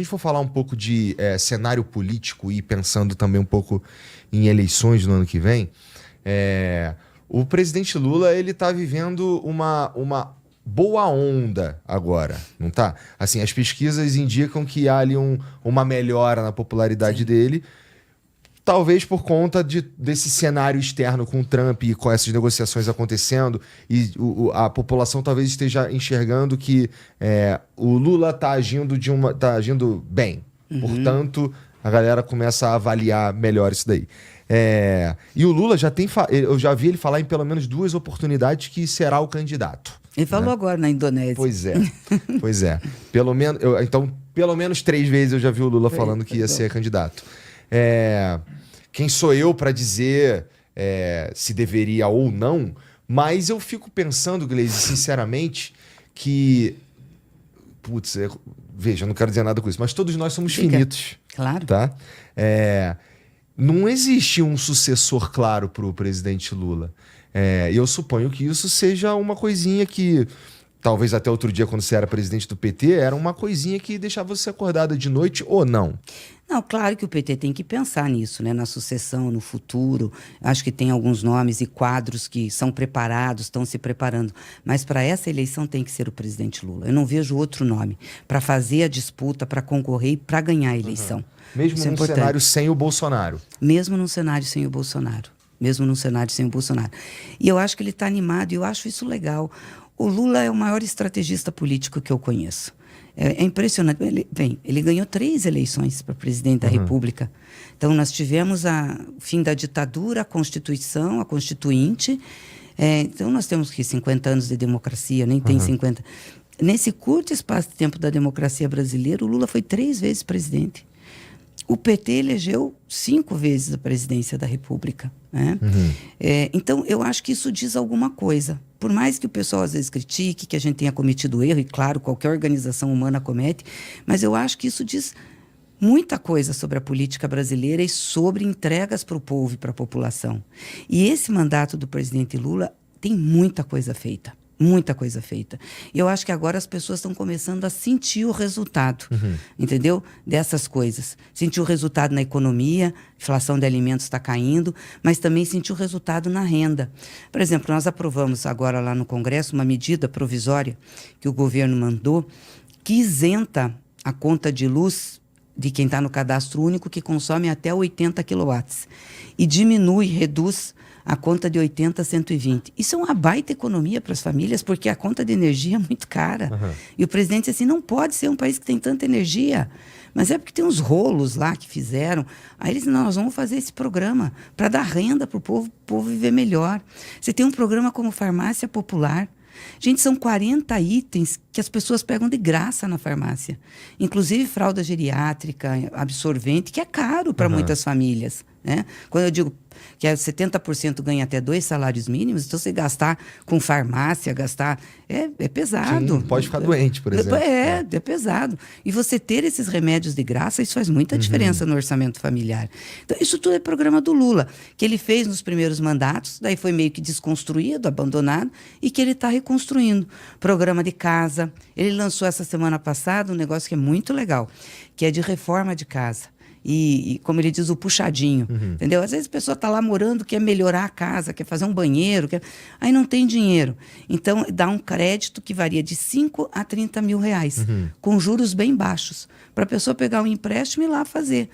se a gente for falar um pouco de cenário político e pensando também um pouco em eleições no ano que vem, o presidente Lula, ele tá vivendo uma boa onda agora, não tá? Assim, as pesquisas indicam que há ali uma melhora na popularidade dele, talvez por conta desse cenário externo com o Trump e com essas negociações acontecendo, e a população talvez esteja enxergando que o Lula tá agindo bem. Portanto, a galera começa a avaliar melhor isso daí. E o Lula eu já vi ele falar em pelo menos 2 oportunidades que será o candidato. Ele falou agora na Indonésia. Pois é. Então, pelo menos 3 vezes eu já vi o Lula falando que ia ser candidato. Quem sou eu para dizer se deveria ou não? Mas eu fico pensando, Gleisi, sinceramente, que... Putz, veja, eu não quero dizer nada com isso, mas todos nós somos finitos. Claro. Tá? Não existe um sucessor claro para o presidente Lula. E eu suponho que isso seja uma coisinha que, talvez até outro dia, quando você era presidente do PT, era uma coisinha que deixava você acordada de noite ou não? Não, claro que o PT tem que pensar nisso, né? Na sucessão, no futuro. Acho que tem alguns nomes e quadros que são preparados, estão se preparando. Mas para essa eleição tem que ser o presidente Lula. Eu não vejo outro nome para fazer a disputa, para concorrer e para ganhar a eleição. Mesmo num cenário sem o Bolsonaro? Mesmo num cenário sem o Bolsonaro. E eu acho que ele está animado e eu acho isso legal. O Lula é o maior estrategista político que eu conheço. É impressionante. Ele ganhou 3 eleições para presidente da República. Então, nós tivemos o fim da ditadura, a Constituição, a Constituinte. Então, nós temos 50 anos de democracia, nem tem 50. Nesse curto espaço de tempo da democracia brasileira, o Lula foi 3 vezes presidente. O PT elegeu 5 vezes a presidência da República, né? Então, eu acho que isso diz alguma coisa. Por mais que o pessoal às vezes critique, que a gente tenha cometido erro, e claro, qualquer organização humana comete, mas eu acho que isso diz muita coisa sobre a política brasileira e sobre entregas para o povo e para a população. E esse mandato do presidente Lula tem muita coisa feita. Muita coisa feita. E eu acho que agora as pessoas estão começando a sentir o resultado, entendeu? Dessas coisas. Sentir o resultado na economia, a inflação de alimentos está caindo, mas também sentir o resultado na renda. Por exemplo, nós aprovamos agora lá no Congresso uma medida provisória que o governo mandou que isenta a conta de luz de quem está no cadastro único que consome até 80 quilowatts e reduz a conta de 80 a 120. Isso é uma baita economia para as famílias, porque a conta de energia é muito cara. E o presidente disse assim, não pode ser um país que tem tanta energia. Mas é porque tem uns rolos lá que fizeram. Aí eles disseram, nós vamos fazer esse programa para dar renda para o povo viver melhor. Você tem um programa como Farmácia Popular. Gente, são 40 itens que as pessoas pegam de graça na farmácia. Inclusive fralda geriátrica, absorvente, que é caro para muitas famílias, né? Quando eu digo que 70% ganha até 2 salários mínimos, então você gastar com farmácia, é pesado. Sim, pode ficar doente, por exemplo. É pesado. E você ter esses remédios de graça, isso faz muita diferença no orçamento familiar. Então, isso tudo é programa do Lula, que ele fez nos primeiros mandatos, daí foi meio que desconstruído, abandonado, e que ele está reconstruindo. Programa de casa. Ele lançou essa semana passada um negócio que é muito legal, que é de reforma de casa. E como ele diz, o puxadinho, entendeu? Às vezes a pessoa está lá morando, quer melhorar a casa, quer fazer um banheiro, aí não tem dinheiro. Então, dá um crédito que varia de 5 a 30 mil reais, com juros bem baixos, para a pessoa pegar um empréstimo e ir lá fazer.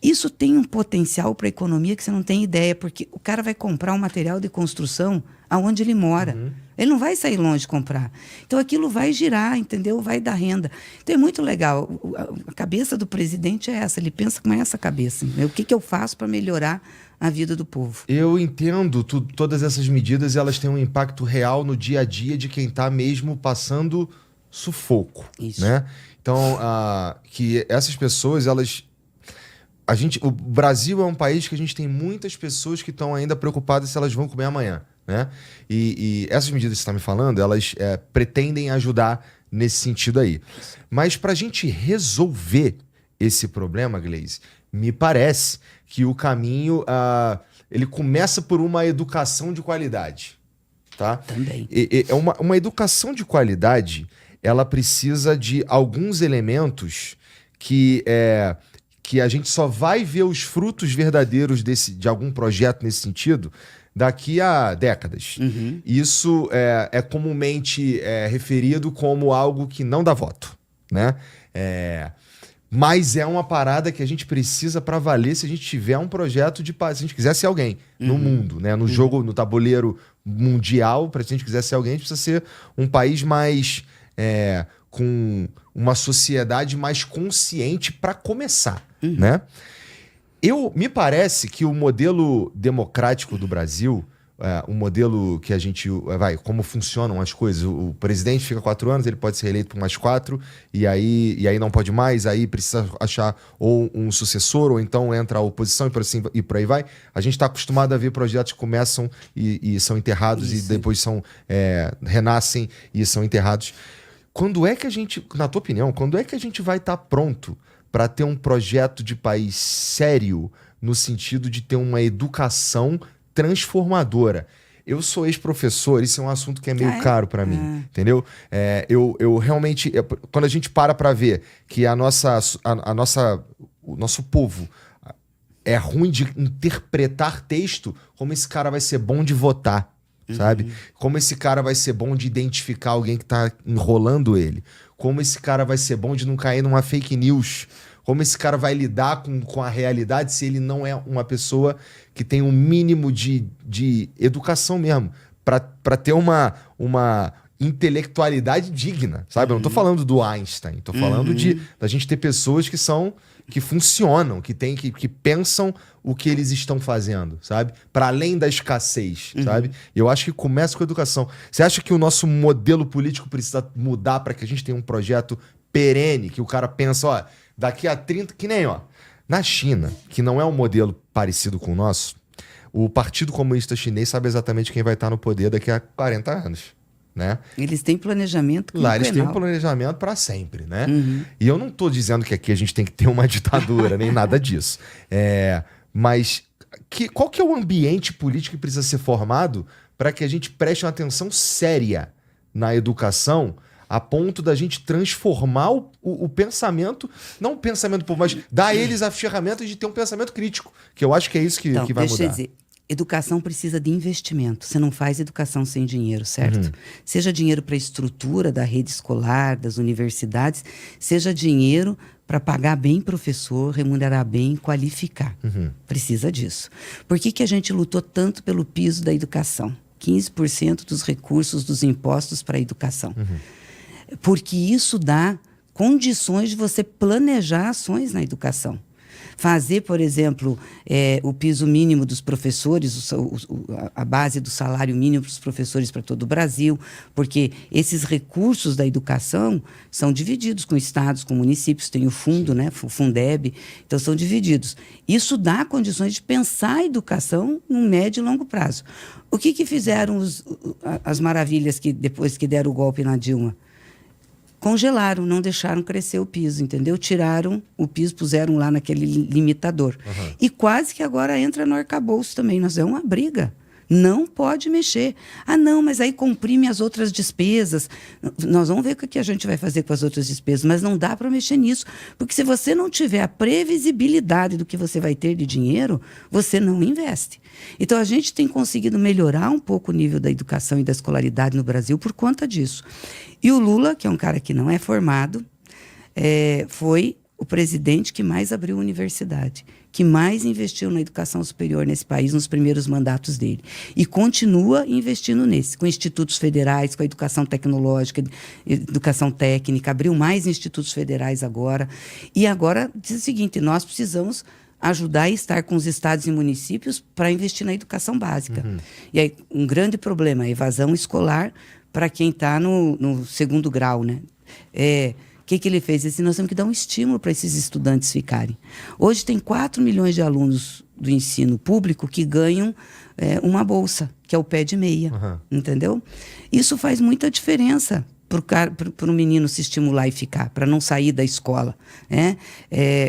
Isso tem um potencial para a economia que você não tem ideia, porque o cara vai comprar um material de construção aonde ele mora. Ele não vai sair longe comprar. Então, aquilo vai girar, entendeu? Vai dar renda. Então, é muito legal. A cabeça do presidente é essa. Ele pensa com essa cabeça. Né? O que eu faço para melhorar a vida do povo? Eu entendo todas essas medidas, elas têm um impacto real no dia a dia de quem está mesmo passando sufoco. Isso. Né? Então, que essas pessoas, o Brasil é um país que a gente tem muitas pessoas que estão ainda preocupadas se elas vão comer amanhã. Né? E essas medidas que você está me falando, elas pretendem ajudar nesse sentido aí. Mas para a gente resolver esse problema, Gleisi, me parece que o caminho ele começa por uma educação de qualidade. Tá? Também. Uma educação de qualidade, ela precisa de alguns elementos que a gente só vai ver os frutos verdadeiros de algum projeto nesse sentido daqui a décadas. Isso é comumente referido como algo que não dá voto, né? Mas é uma parada que a gente precisa para valer se a gente tiver um projeto se a gente quiser ser alguém no mundo, né? No jogo, no tabuleiro mundial, se a gente quiser ser alguém, a gente precisa ser um país mais com uma sociedade mais consciente para começar, né? Me parece que o modelo democrático do Brasil, o modelo que a gente... como funcionam as coisas. O presidente fica 4 anos, ele pode ser reeleito por mais 4, e aí não pode mais, aí precisa achar ou um sucessor, ou então entra a oposição e por aí vai. A gente está acostumado a ver projetos que começam e são enterrados, e depois renascem e são enterrados. Quando é que a gente, na tua opinião, quando é que a gente vai estar pronto para ter um projeto de país sério no sentido de ter uma educação transformadora? Eu sou ex-professor, isso é um assunto que é meio caro para mim, entendeu? Eu realmente, quando a gente para ver que o nosso povo é ruim de interpretar texto, como esse cara vai ser bom de votar, sabe? Como esse cara vai ser bom de identificar alguém que tá enrolando ele. Como esse cara vai ser bom de não cair numa fake news. Como esse cara vai lidar com a realidade se ele não é uma pessoa que tem um mínimo de educação mesmo. Para ter uma intelectualidade digna, sabe? Eu não tô falando do Einstein. Tô falando da gente ter pessoas que funcionam, que pensam o que eles estão fazendo, sabe? Para além da escassez, sabe? E eu acho que começa com a educação. Você acha que o nosso modelo político precisa mudar para que a gente tenha um projeto perene, que o cara pensa, ó, daqui a 30... Que nem, ó, na China, que não é um modelo parecido com o nosso, o Partido Comunista Chinês sabe exatamente quem vai estar no poder daqui a 40 anos. Né? Eles têm planejamento lá eles têm um planejamento para sempre, né? E eu não estou dizendo que aqui a gente tem que ter uma ditadura, nem nada disso. Mas qual que é o ambiente político que precisa ser formado para que a gente preste uma atenção séria na educação, a ponto da gente transformar o pensamento, não o pensamento do povo, mas dar a eles as ferramentas de ter um pensamento crítico, que eu acho que é isso que vai mudar. Deixa eu dizer. Educação precisa de investimento. Você não faz educação sem dinheiro, certo? Seja dinheiro para a estrutura da rede escolar, das universidades, seja dinheiro para pagar bem professor, remunerar bem, qualificar. Precisa disso. Por que a gente lutou tanto pelo piso da educação? 15% dos recursos dos impostos para a educação. Porque isso dá condições de você planejar ações na educação. Fazer, por exemplo, o piso mínimo dos professores, a base do salário mínimo para os professores para todo o Brasil, porque esses recursos da educação são divididos com estados, com municípios, tem o fundo, né, o Fundeb, então são divididos. Isso dá condições de pensar a educação no médio e longo prazo. O que fizeram as maravilhas que depois que deram o golpe na Dilma? Congelaram, não deixaram crescer o piso, entendeu? Tiraram o piso, puseram lá naquele limitador. E quase que agora entra no arcabouço também. Nós é uma briga. Não pode mexer. Ah, não, mas aí comprime as outras despesas. Nós vamos ver o que a gente vai fazer com as outras despesas, mas não dá para mexer nisso. Porque se você não tiver a previsibilidade do que você vai ter de dinheiro, você não investe. Então, a gente tem conseguido melhorar um pouco o nível da educação e da escolaridade no Brasil por conta disso. E o Lula, que é um cara que não é formado, foi o presidente que mais abriu universidade, que mais investiu na educação superior nesse país nos primeiros mandatos dele. E continua investindo com institutos federais, com a educação tecnológica, educação técnica, abriu mais institutos federais agora. E agora diz o seguinte, nós precisamos ajudar e estar com os estados e municípios para investir na educação básica. E aí, um grande problema, a evasão escolar para quem está no segundo grau, né? O que ele fez? Nós temos que dar um estímulo para esses estudantes ficarem. Hoje tem 4 milhões de alunos do ensino público que ganham uma bolsa, que é o pé de meia, entendeu? Isso faz muita diferença para o menino se estimular e ficar, para não sair da escola, né?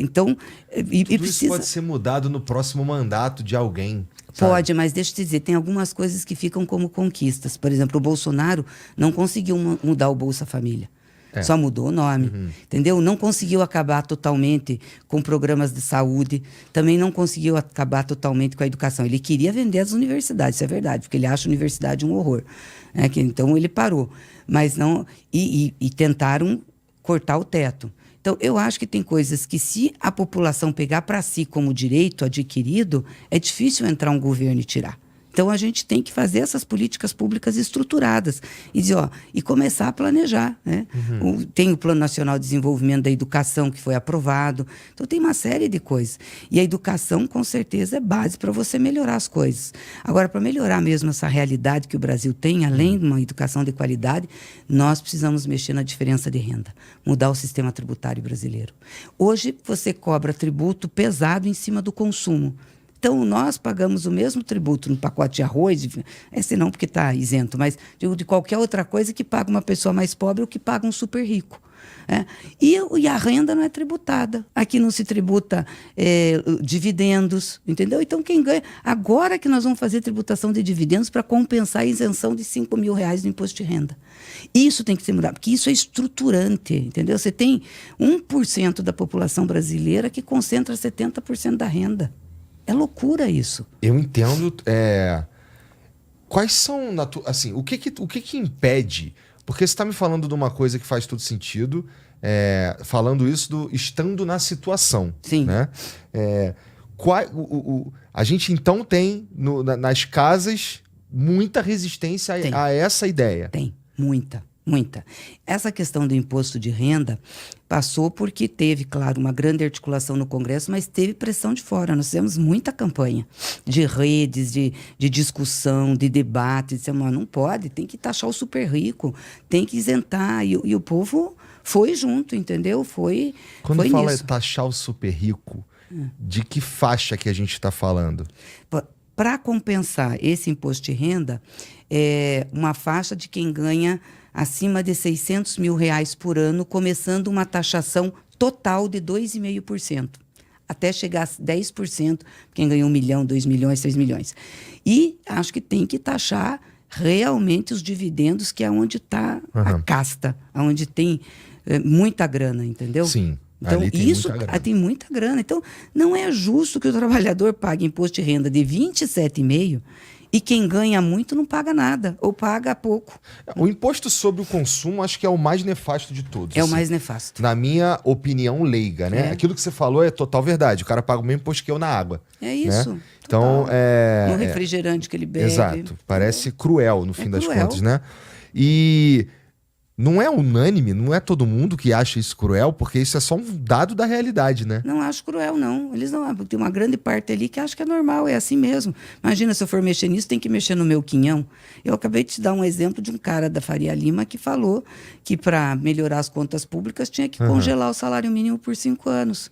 Então, tudo isso pode ser mudado no próximo mandato de alguém. Pode, mas deixa eu te dizer, tem algumas coisas que ficam como conquistas. Por exemplo, o Bolsonaro não conseguiu mudar o Bolsa Família. Só mudou o nome, entendeu? Não conseguiu acabar totalmente com programas de saúde, também não conseguiu acabar totalmente com a educação. Ele queria vender as universidades, isso é verdade, porque ele acha a universidade um horror. Né? Então ele parou. Mas não. E tentaram cortar o teto. Então, eu acho que tem coisas que, se a população pegar para si como direito adquirido, é difícil entrar um governo e tirar. Então, a gente tem que fazer essas políticas públicas estruturadas e dizer, e começar a planejar. Né? Tem o Plano Nacional de Desenvolvimento da Educação, que foi aprovado. Então, tem uma série de coisas. E a educação, com certeza, é base para você melhorar as coisas. Agora, para melhorar mesmo essa realidade que o Brasil tem, além de uma educação de qualidade, nós precisamos mexer na diferença de renda, mudar o sistema tributário brasileiro. Hoje, você cobra tributo pesado em cima do consumo. Então, nós pagamos o mesmo tributo no pacote de arroz, senão porque está isento, mas digo, de qualquer outra coisa que paga uma pessoa mais pobre ou que paga um super rico. E a renda não é tributada. Aqui não se tributa dividendos, entendeu? Então, quem ganha... Agora que nós vamos fazer tributação de dividendos para compensar a isenção de R$5.000 no imposto de renda. Isso tem que ser mudado, porque isso é estruturante, entendeu? Você tem 1% da população brasileira que concentra 70% da renda. É loucura isso. Eu entendo. Quais são, assim, o que impede? Porque você está me falando de uma coisa que faz todo sentido, falando isso estando na situação. Sim. Né? A gente, então, tem nas casas muita resistência a essa ideia. Tem, muita. Essa questão do imposto de renda passou porque teve, claro, uma grande articulação no Congresso, mas teve pressão de fora. Nós fizemos muita campanha de redes, de discussão, de debate. Dissemos, não pode, tem que taxar o super rico, tem que isentar. E o povo foi junto, entendeu? Quando foi fala nisso. Taxar o super rico, de que faixa que a gente está falando? Para compensar esse imposto de renda, é uma faixa de quem ganha acima de R$600.000 por ano, começando uma taxação total de 2,5%, até chegar a 10%, quem ganhou 1 milhão, 2 milhões, 3 milhões. E acho que tem que taxar realmente os dividendos, que é onde está a casta, onde tem muita grana, entendeu? Sim. Então, isso tem muita grana. Então, não é justo que o trabalhador pague imposto de renda de 27,5% e quem ganha muito não paga nada, ou paga pouco. O imposto sobre o consumo acho que é o mais nefasto de todos. É o mais nefasto. Na minha opinião leiga, né? Aquilo que você falou é total verdade. O cara paga o mesmo imposto que eu na água. É isso. Né? Então, no refrigerante que ele bebe. Exato. Parece cruel, no fim das contas, né? E não é unânime, não é todo mundo que acha isso cruel, porque isso é só um dado da realidade, né? Não acho cruel, não. Eles não, porque tem uma grande parte ali que acha que é normal, é assim mesmo. Imagina, se eu for mexer nisso, tem que mexer no meu quinhão. Eu acabei de te dar um exemplo de um cara da Faria Lima que falou que para melhorar as contas públicas tinha que congelar o salário mínimo por 5 anos.